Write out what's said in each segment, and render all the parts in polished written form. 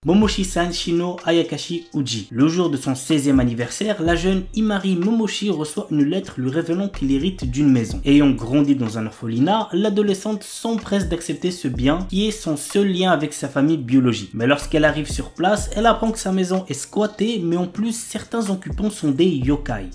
Momoshi-san Shino Ayakashi Uji. Le jour de son 16e anniversaire, la jeune Imari Momoshi reçoit une lettre lui révélant qu'il hérite d'une maison. Ayant grandi dans un orphelinat, l'adolescente s'empresse d'accepter ce bien qui est son seul lien avec sa famille biologique. Mais lorsqu'elle arrive sur place, elle apprend que sa maison est squattée, mais en plus certains occupants sont des yokai.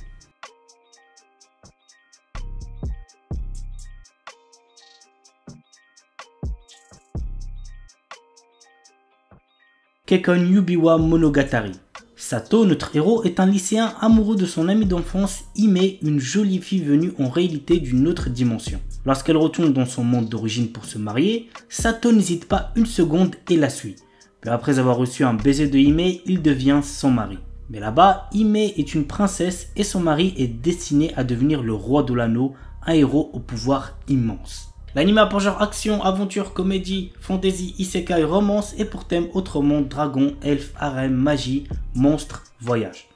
Kekkon Yubiwa Monogatari. Sato, notre héros, est un lycéen amoureux de son amie d'enfance Hime, une jolie fille venue en réalité d'une autre dimension. Lorsqu'elle retourne dans son monde d'origine pour se marier, Sato n'hésite pas une seconde et la suit. Puis après avoir reçu un baiser de Hime, il devient son mari. Mais là-bas, Hime est une princesse et son mari est destiné à devenir le roi de l'anneau, un héros au pouvoir immense. L'anime a pour genre action, aventure, comédie, fantasy, isekai, romance et pour thème autre monde, dragon, elfe, harem, magie, monstre, voyage.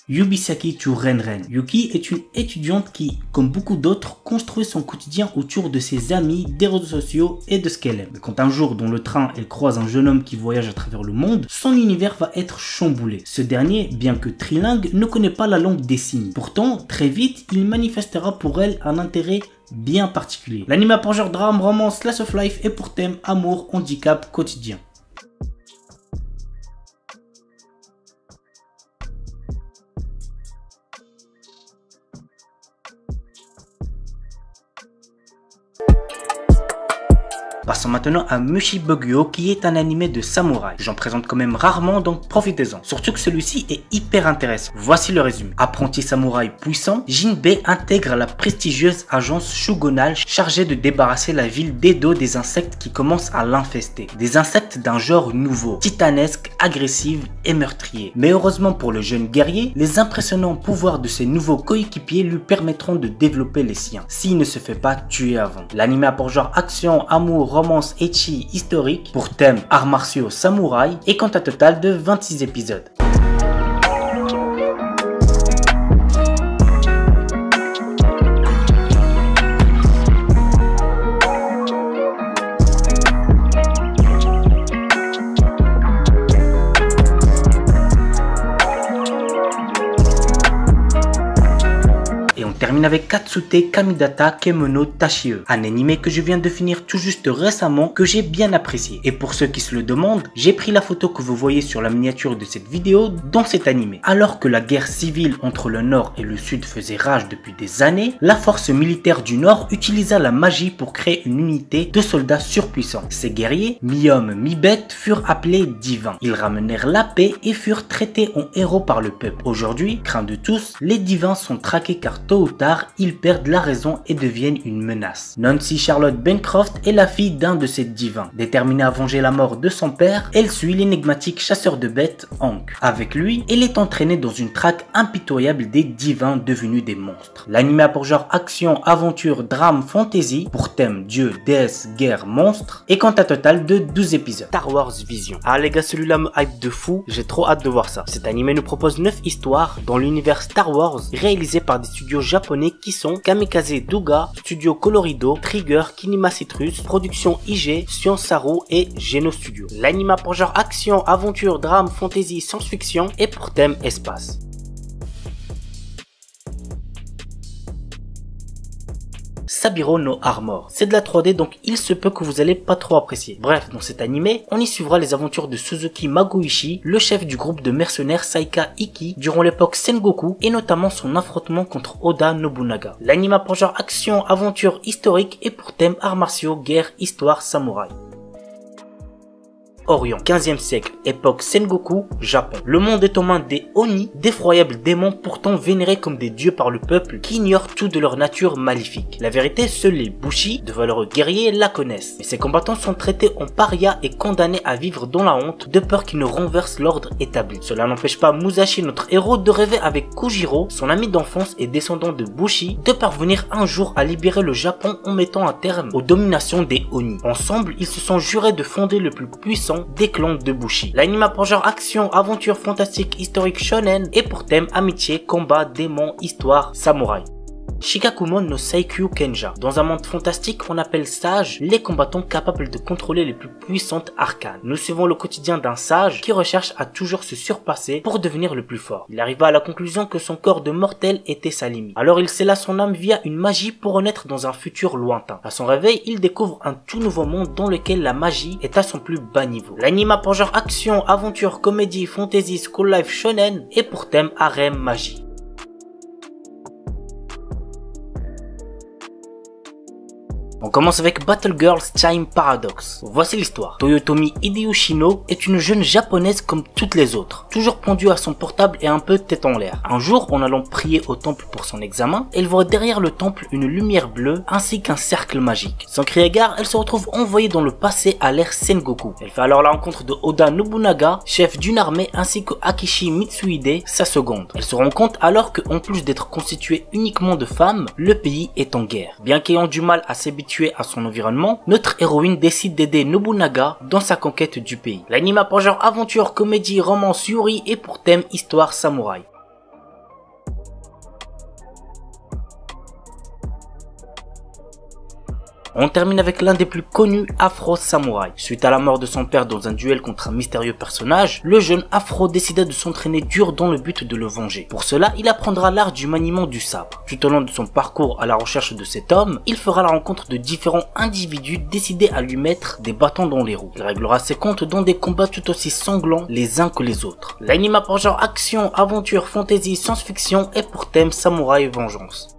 Yubisaki to Renren. Yuki est une étudiante qui, comme beaucoup d'autres, construit son quotidien autour de ses amis, des réseaux sociaux et de ce qu'elle aime. Mais quand un jour, dans le train, elle croise un jeune homme qui voyage à travers le monde, son univers va être chamboulé. Ce dernier, bien que trilingue, ne connaît pas la langue des signes. Pourtant, très vite, il manifestera pour elle un intérêt bien particulier. L'anime a pour genre drame, romance, slice of life et pour thème amour, handicap, quotidien. Passons maintenant à Mushi Bugyo qui est un animé de samouraï. J'en présente quand même rarement donc profitez-en. Surtout que celui-ci est hyper intéressant. Voici le résumé. Apprenti samouraï puissant, Jinbei intègre la prestigieuse agence shogunale chargée de débarrasser la ville d'Edo des insectes qui commencent à l'infester. Des insectes d'un genre nouveau, titanesque, agressif et meurtrier. Mais heureusement pour le jeune guerrier, les impressionnants pouvoirs de ses nouveaux coéquipiers lui permettront de développer les siens, s'il ne se fait pas tuer avant. L'anime a pour genre action, amour, romance ecchi historique pour thème arts martiaux samouraï et compte un total de 26 épisodes. Termine avec Katsute Kamidata Kemono Tashie, un animé que je viens de finir tout juste récemment que j'ai bien apprécié. Et pour ceux qui se le demandent, j'ai pris la photo que vous voyez sur la miniature de cette vidéo dans cet animé. Alors que la guerre civile entre le Nord et le Sud faisait rage depuis des années, la force militaire du Nord utilisa la magie pour créer une unité de soldats surpuissants. Ces guerriers, mi-hommes, mi-bêtes, furent appelés divins. Ils ramenèrent la paix et furent traités en héros par le peuple. Aujourd'hui, craints de tous, les divins sont traqués car tôt ou tard, ils perdent la raison et deviennent une menace. Nancy Charlotte Bancroft est la fille d'un de ces divins. Déterminée à venger la mort de son père, elle suit l'énigmatique chasseur de bêtes, Hank. Avec lui, elle est entraînée dans une traque impitoyable des divins devenus des monstres. L'anime a pour genre action, aventure, drame, fantasy, pour thème dieu, déesse, guerre, monstre, et compte un total de 12 épisodes. Star Wars Vision. Ah les gars, celui-là me hype de fou, j'ai trop hâte de voir ça. Cet animé nous propose 9 histoires dans l'univers Star Wars, réalisées par des studios japonais qui sont Kamikaze Douga, Studio Colorido, Trigger, Kinema Citrus, Production IG, Science Saru et Geno Studio. L'anime a pour genre action, aventure, drame, fantasy, science-fiction et pour thème espace. Sabiro no Armor. C'est de la 3D donc il se peut que vous allez pas trop apprécier. Bref, dans cet animé, on y suivra les aventures de Suzuki Magoishi, le chef du groupe de mercenaires Saika Iki durant l'époque Sengoku et notamment son affrontement contre Oda Nobunaga. L'anime a pour genre action, aventure historique et pour thème arts martiaux, guerre, histoire, samouraï. Orient. 15e siècle, époque Sengoku, Japon. Le monde est aux mains des Oni, d'effroyables démons pourtant vénérés comme des dieux par le peuple qui ignorent tout de leur nature maléfique. La vérité, seuls les Bushi, de valeureux guerriers, la connaissent. Mais ces combattants sont traités en parias et condamnés à vivre dans la honte de peur qu'ils ne renversent l'ordre établi. Cela n'empêche pas Musashi, notre héros, de rêver avec Kujiro, son ami d'enfance et descendant de Bushi, de parvenir un jour à libérer le Japon en mettant un terme aux dominations des Oni. Ensemble, ils se sont jurés de fonder le plus puissant des clans de Bushi. L'anime a pour genre action, aventure, fantastique, historique, shonen et pour thème amitié, combat, démons, histoire, samouraï. Shikakumon no Saikyu Kenja. Dans un monde fantastique, on appelle sages les combattants capables de contrôler les plus puissantes arcanes. Nous suivons le quotidien d'un sage qui recherche à toujours se surpasser pour devenir le plus fort. Il arriva à la conclusion que son corps de mortel était sa limite. Alors il scella son âme via une magie pour renaître dans un futur lointain. À son réveil, il découvre un tout nouveau monde dans lequel la magie est à son plus bas niveau. L'anime a pour genre action, aventure, comédie, fantasy, school life, shonen et pour thème harem, magie. On commence avec Battle Girls Time Paradox. Voici l'histoire. Toyotomi Hideyushino est une jeune japonaise comme toutes les autres, toujours pendue à son portable et un peu tête en l'air. Un jour, en allant prier au temple pour son examen, elle voit derrière le temple une lumière bleue ainsi qu'un cercle magique. Sans crier gare, elle se retrouve envoyée dans le passé à l'ère Sengoku. Elle fait alors la rencontre de Oda Nobunaga, chef d'une armée, ainsi que Akishi Mitsuhide, sa seconde. Elle se rend compte alors que, en plus d'être constitué uniquement de femmes, le pays est en guerre. Bien qu'ayant du mal à s'habituer à son environnement, notre héroïne décide d'aider Nobunaga dans sa conquête du pays. L'anime a pour genre aventure, comédie, romance, yuri et pour thème histoire samouraï. On termine avec l'un des plus connus Afro Samouraï. Suite à la mort de son père dans un duel contre un mystérieux personnage, le jeune Afro décida de s'entraîner dur dans le but de le venger. Pour cela, il apprendra l'art du maniement du sabre. Tout au long de son parcours à la recherche de cet homme, il fera la rencontre de différents individus décidés à lui mettre des bâtons dans les roues. Il réglera ses comptes dans des combats tout aussi sanglants les uns que les autres. L'anime a pour genre action, aventure, fantasy, science-fiction et pour thème samouraï vengeance.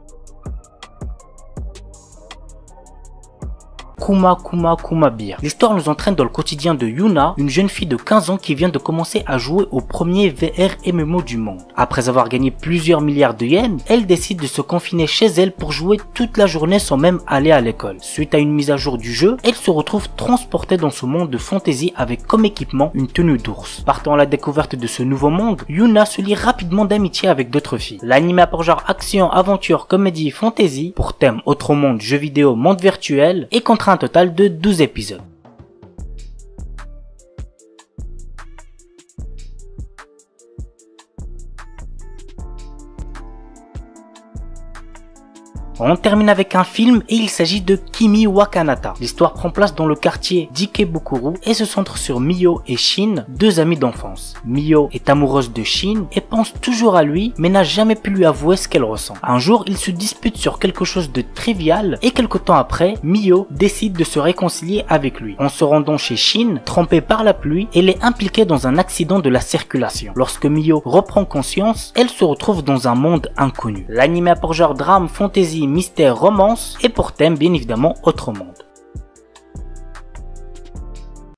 Kuma Beer. L'histoire nous entraîne dans le quotidien de Yuna, une jeune fille de 15 ans qui vient de commencer à jouer au premier VR MMO du monde. Après avoir gagné plusieurs milliards de yens, elle décide de se confiner chez elle pour jouer toute la journée sans même aller à l'école. Suite à une mise à jour du jeu, elle se retrouve transportée dans ce monde de fantasy avec comme équipement une tenue d'ours. Partant à la découverte de ce nouveau monde, Yuna se lie rapidement d'amitié avec d'autres filles. L'anime a pour genre action, aventure, comédie, fantasy, pour thème autre monde, jeux vidéo, monde virtuel et contre un total de 12 épisodes. On termine avec un film et il s'agit de Kimi wa Kanata. L'histoire prend place dans le quartier d'Ikebukuro et se centre sur Mio et Shin, deux amis d'enfance. Mio est amoureuse de Shin et pense toujours à lui mais n'a jamais pu lui avouer ce qu'elle ressent. Un jour, ils se disputent sur quelque chose de trivial et quelque temps après, Mio décide de se réconcilier avec lui. En se rendant chez Shin, trempée par la pluie, elle est impliquée dans un accident de la circulation. Lorsque Mio reprend conscience, elle se retrouve dans un monde inconnu. L'anime a pour genre drame, fantasy, mystère, romance et pour thème bien évidemment autre monde.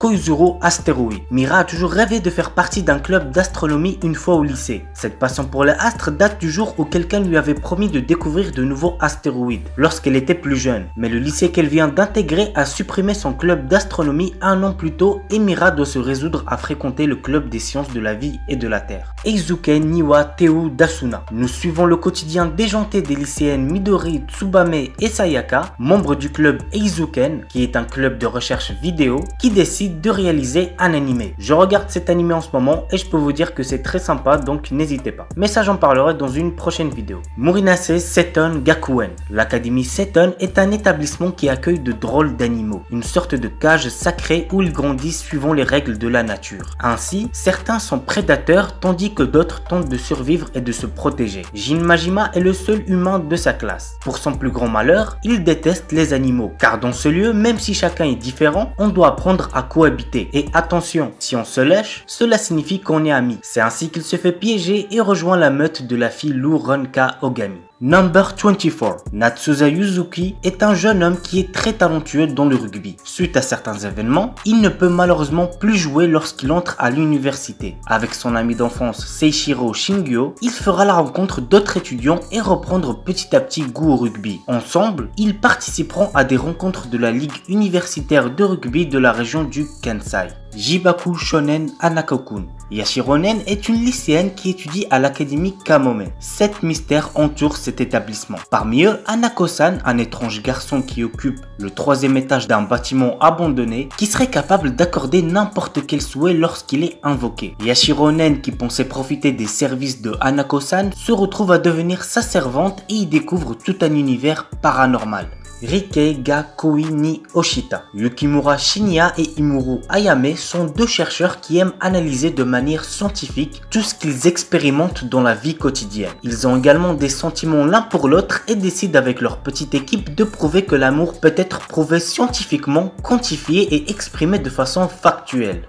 Koizuru Asteroid. Mira a toujours rêvé de faire partie d'un club d'astronomie une fois au lycée. Cette passion pour les astres date du jour où quelqu'un lui avait promis de découvrir de nouveaux astéroïdes lorsqu'elle était plus jeune. Mais le lycée qu'elle vient d'intégrer a supprimé son club d'astronomie un an plus tôt et Mira doit se résoudre à fréquenter le club des sciences de la vie et de la Terre. Eizuken Niwa Teu Dasuna. Nous suivons le quotidien déjanté des lycéennes Midori, Tsubame et Sayaka, membres du club Eizuken, qui est un club de recherche vidéo, qui décide de réaliser un animé. Je regarde cet animé en ce moment et je peux vous dire que c'est très sympa, donc n'hésitez pas. Mais ça, j'en parlerai dans une prochaine vidéo. Murinase Seton Gakuen. L'académie Seton est un établissement qui accueille de drôles d'animaux, une sorte de cage sacrée où ils grandissent suivant les règles de la nature. Ainsi, certains sont prédateurs tandis que d'autres tentent de survivre et de se protéger. Jin Majima est le seul humain de sa classe. Pour son plus grand malheur, il déteste les animaux, car dans ce lieu, même si chacun est différent, on doit apprendre à cohabiter. Et attention, si on se lèche, cela signifie qu'on est amis. C'est ainsi qu'il se fait piéger et rejoint la meute de la fille Lu Ronka Ogami. Number 24. Natsuza Yuzuki est un jeune homme qui est très talentueux dans le rugby. Suite à certains événements, il ne peut malheureusement plus jouer lorsqu'il entre à l'université. Avec son ami d'enfance Seishiro Shingyo, il fera la rencontre d'autres étudiants et reprendre petit à petit goût au rugby. Ensemble, ils participeront à des rencontres de la Ligue universitaire de rugby de la région du Kansai. Jibaku Shonen Hanako-kun. Yashiro Nen est une lycéenne qui étudie à l'académie Kamome. 7 mystères entourent cet établissement. Parmi eux, Hanako-san, un étrange garçon qui occupe le 3e étage d'un bâtiment abandonné, qui serait capable d'accorder n'importe quel souhait lorsqu'il est invoqué. Yashiro Nen, qui pensait profiter des services de Hanako-san, se retrouve à devenir sa servante et y découvre tout un univers paranormal. Rikei ga Koi ni Oshita. Yukimura Shinya et Imuru Ayame sont deux chercheurs qui aiment analyser de manière scientifique tout ce qu'ils expérimentent dans la vie quotidienne. Ils ont également des sentiments l'un pour l'autre et décident avec leur petite équipe de prouver que l'amour peut être prouvé scientifiquement, quantifié et exprimé de façon factuelle.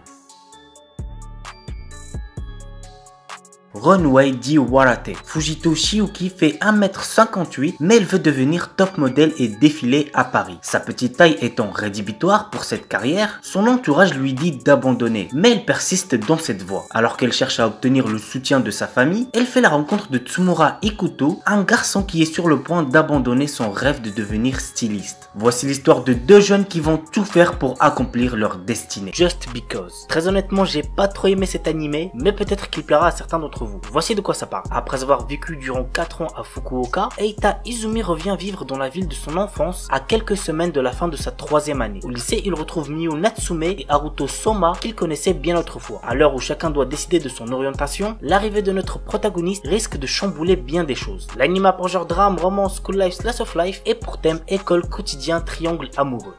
Runway Di Warate. Fujito Shiuki fait 1m58 mais elle veut devenir top modèle et défiler à Paris. Sa petite taille étant rédhibitoire pour cette carrière, son entourage lui dit d'abandonner, mais elle persiste dans cette voie. Alors qu'elle cherche à obtenir le soutien de sa famille, elle fait la rencontre de Tsumura Ikuto, un garçon qui est sur le point d'abandonner son rêve de devenir styliste. Voici l'histoire de deux jeunes qui vont tout faire pour accomplir leur destinée. Just Because. Très honnêtement, j'ai pas trop aimé cet animé, mais peut-être qu'il plaira à certains d'entre vous. Voici de quoi ça parle. Après avoir vécu durant 4 ans à Fukuoka, Eita Izumi revient vivre dans la ville de son enfance à quelques semaines de la fin de sa 3e année. Au lycée, il retrouve Miyu Natsume et Haruto Soma qu'il connaissait bien autrefois. À l'heure où chacun doit décider de son orientation, l'arrivée de notre protagoniste risque de chambouler bien des choses. L'anime a pour genre drame, romance, school life, slice of life et pour thème école, quotidien, triangle amoureux.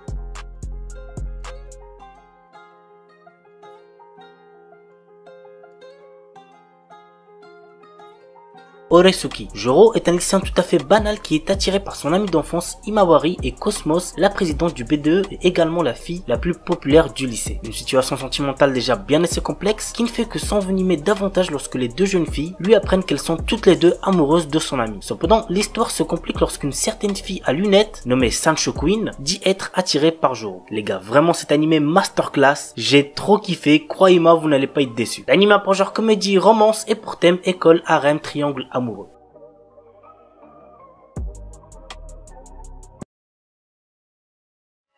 Oresuki. Joro est un lycéen tout à fait banal qui est attiré par son ami d'enfance Imawari et Cosmos, la présidente du BDE et également la fille la plus populaire du lycée. Une situation sentimentale déjà bien assez complexe qui ne fait que s'envenimer davantage lorsque les deux jeunes filles lui apprennent qu'elles sont toutes les deux amoureuses de son ami. Cependant, l'histoire se complique lorsqu'une certaine fille à lunettes, nommée Sancho Queen, dit être attirée par Joro. Les gars, vraiment cet animé masterclass, j'ai trop kiffé, croyez-moi vous n'allez pas être déçus. L'anime a pour genre comédie, romance et pour thème école, harem, triangle amoureux.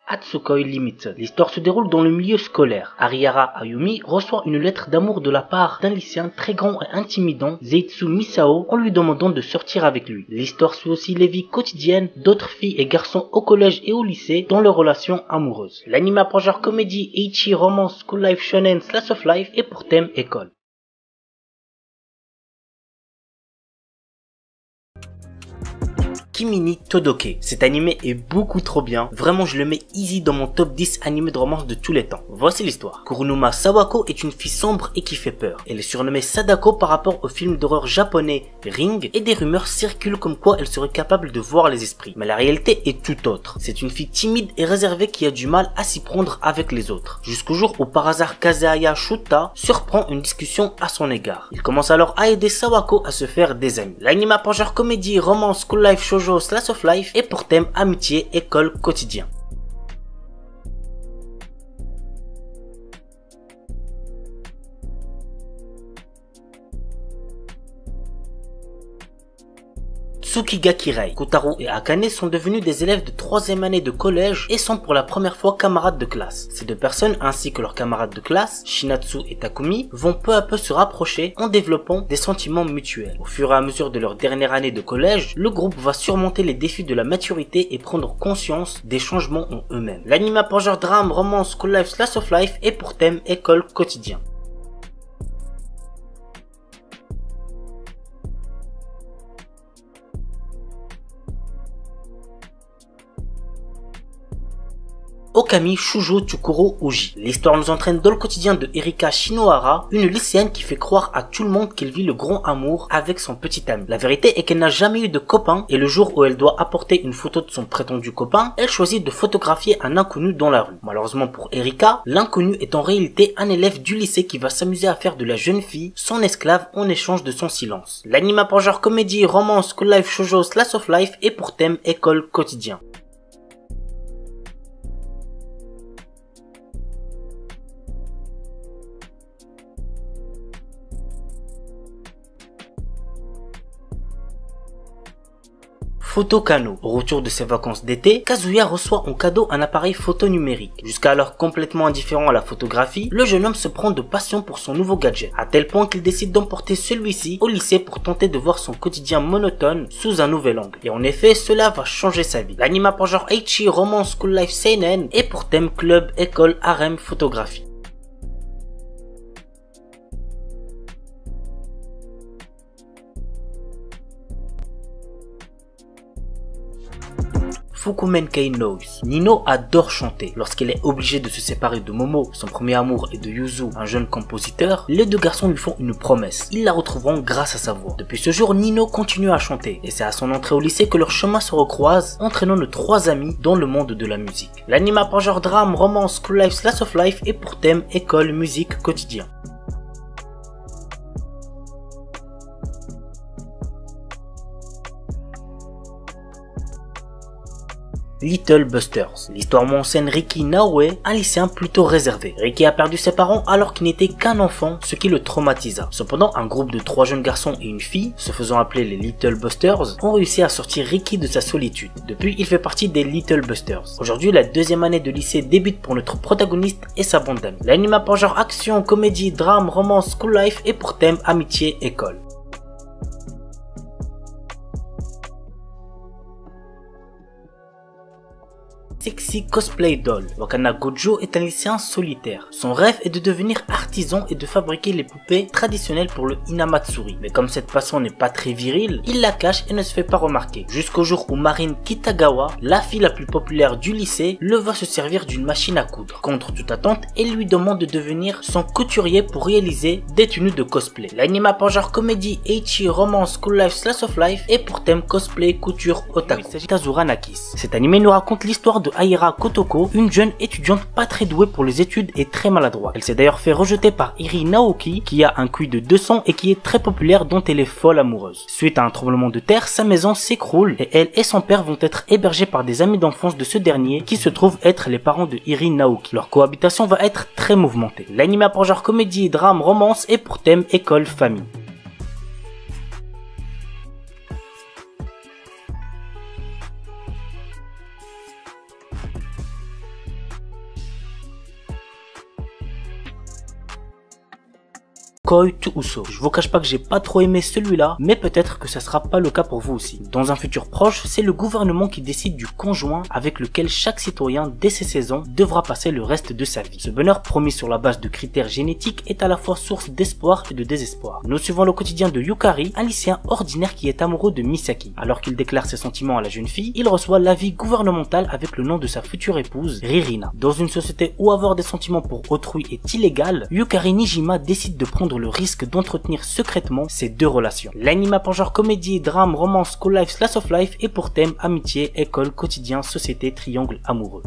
Hatsukoi Limited. L'histoire se déroule dans le milieu scolaire. Arihara Ayumi reçoit une lettre d'amour de la part d'un lycéen très grand et intimidant, Zeitsu Misao, en lui demandant de sortir avec lui. L'histoire suit aussi les vies quotidiennes d'autres filles et garçons au collège et au lycée dans leurs relations amoureuses. L'anime a pour genre comédie, ecchi, romance, school life, shonen, slice of life et pour thème école. Kimi ni Todoke. Cet animé est beaucoup trop bien. Vraiment, je le mets easy dans mon top 10 animés de romance de tous les temps. Voici l'histoire. Kurunuma Sawako est une fille sombre et qui fait peur. Elle est surnommée Sadako par rapport au film d'horreur japonais Ring et des rumeurs circulent comme quoi elle serait capable de voir les esprits. Mais la réalité est tout autre. C'est une fille timide et réservée qui a du mal à s'y prendre avec les autres. Jusqu'au jour où par hasard Kazaya Shuta surprend une discussion à son égard. Il commence alors à aider Sawako à se faire des amis. L'anime a pour genre comédie, romance, school life, shoujo, slice of life et pour thème amitié, école, quotidien. Tsukigakirei. Kotaro et Akane sont devenus des élèves de 3e année de collège et sont pour la première fois camarades de classe. Ces deux personnes ainsi que leurs camarades de classe, Shinatsu et Takumi, vont peu à peu se rapprocher en développant des sentiments mutuels. Au fur et à mesure de leur dernière année de collège, le groupe va surmonter les défis de la maturité et prendre conscience des changements en eux-mêmes. L'anime a pour genre drame, romance, school life, slice of life et pour thème école, quotidien. Okami Shujo Tsukuro Uji. L'histoire nous entraîne dans le quotidien de Erika Shinohara, une lycéenne qui fait croire à tout le monde qu'elle vit le grand amour avec son petit ami. La vérité est qu'elle n'a jamais eu de copain et le jour où elle doit apporter une photo de son prétendu copain, elle choisit de photographier un inconnu dans la rue. Malheureusement pour Erika, l'inconnu est en réalité un élève du lycée qui va s'amuser à faire de la jeune fille son esclave en échange de son silence. L'anime a pour genre comédie, romance, school life, shoujo, slice of life et pour thème école quotidien. Photo Kano. Au retour de ses vacances d'été, Kazuya reçoit en cadeau un appareil photo numérique. Jusqu'alors complètement indifférent à la photographie, le jeune homme se prend de passion pour son nouveau gadget, à tel point qu'il décide d'emporter celui-ci au lycée pour tenter de voir son quotidien monotone sous un nouvel angle. Et en effet, cela va changer sa vie. L'anime a pour genre Eichi, romance, school life, seinen et pour thème club, école, harem, photographie. Fukumenkei Noise. Nino adore chanter. Lorsqu'elle est obligée de se séparer de Momo, son premier amour, et de Yuzu, un jeune compositeur, les deux garçons lui font une promesse. Ils la retrouveront grâce à sa voix. Depuis ce jour, Nino continue à chanter, et c'est à son entrée au lycée que leurs chemins se recroisent, entraînant nos trois amis dans le monde de la musique. L'anime a pour genre drame, romance, school life, slice of life et pour thème école, musique, quotidien. Little Busters. L'histoire met en scène Riki Naoe, un lycéen plutôt réservé. Riki a perdu ses parents alors qu'il n'était qu'un enfant, ce qui le traumatisa. Cependant, un groupe de 3 jeunes garçons et une fille, se faisant appeler les Little Busters, ont réussi à sortir Riki de sa solitude. Depuis, il fait partie des Little Busters. Aujourd'hui, la deuxième année de lycée débute pour notre protagoniste et sa bande d'amis. L'anime a pour genre action, comédie, drame, romance, school life et pour thème amitié, école. Sexy Cosplay Doll. Wakana Gojo est un lycéen solitaire. Son rêve est de devenir artisan et de fabriquer les poupées traditionnelles pour le Hinamatsuri. Mais comme cette passion n'est pas très virile, il la cache et ne se fait pas remarquer. Jusqu'au jour où Marine Kitagawa, la fille la plus populaire du lycée, le voit se servir d'une machine à coudre. Contre toute attente, elle lui demande de devenir son couturier pour réaliser des tenues de cosplay. L'anime a pour genre comédie, eichi, romance, school life, slice of life et pour thème cosplay, couture, otaku. Il s'agit d'Azura Nakis. Cet anime nous raconte l'histoire de Aira Kotoko, une jeune étudiante pas très douée pour les études et très maladroite. Elle s'est d'ailleurs fait rejeter par Iri Naoki, qui a un QI de 200 et qui est très populaire, dont elle est folle amoureuse. Suite à un tremblement de terre, sa maison s'écroule et elle et son père vont être hébergés par des amis d'enfance de ce dernier qui se trouvent être les parents de Iri Naoki. Leur cohabitation va être très mouvementée. L'anime a pour genre comédie, drame, romance et pour thème école, famille. Koi to Uso. Je vous cache pas que j'ai pas trop aimé celui-là, mais peut-être que ça sera pas le cas pour vous aussi. Dans un futur proche, c'est le gouvernement qui décide du conjoint avec lequel chaque citoyen dès ses 16 ans devra passer le reste de sa vie. Ce bonheur promis sur la base de critères génétiques est à la fois source d'espoir et de désespoir. Nous suivons le quotidien de Yukari, un lycéen ordinaire qui est amoureux de Misaki. Alors qu'il déclare ses sentiments à la jeune fille, il reçoit l'avis gouvernemental avec le nom de sa future épouse, Ririna. Dans une société où avoir des sentiments pour autrui est illégal, Yukari Nijima décide de prendre le risque d'entretenir secrètement ces deux relations. L'anime a pour genre comédie, drame, romance, school life, slice of life et pour thème amitié, école, quotidien, société, triangle amoureux.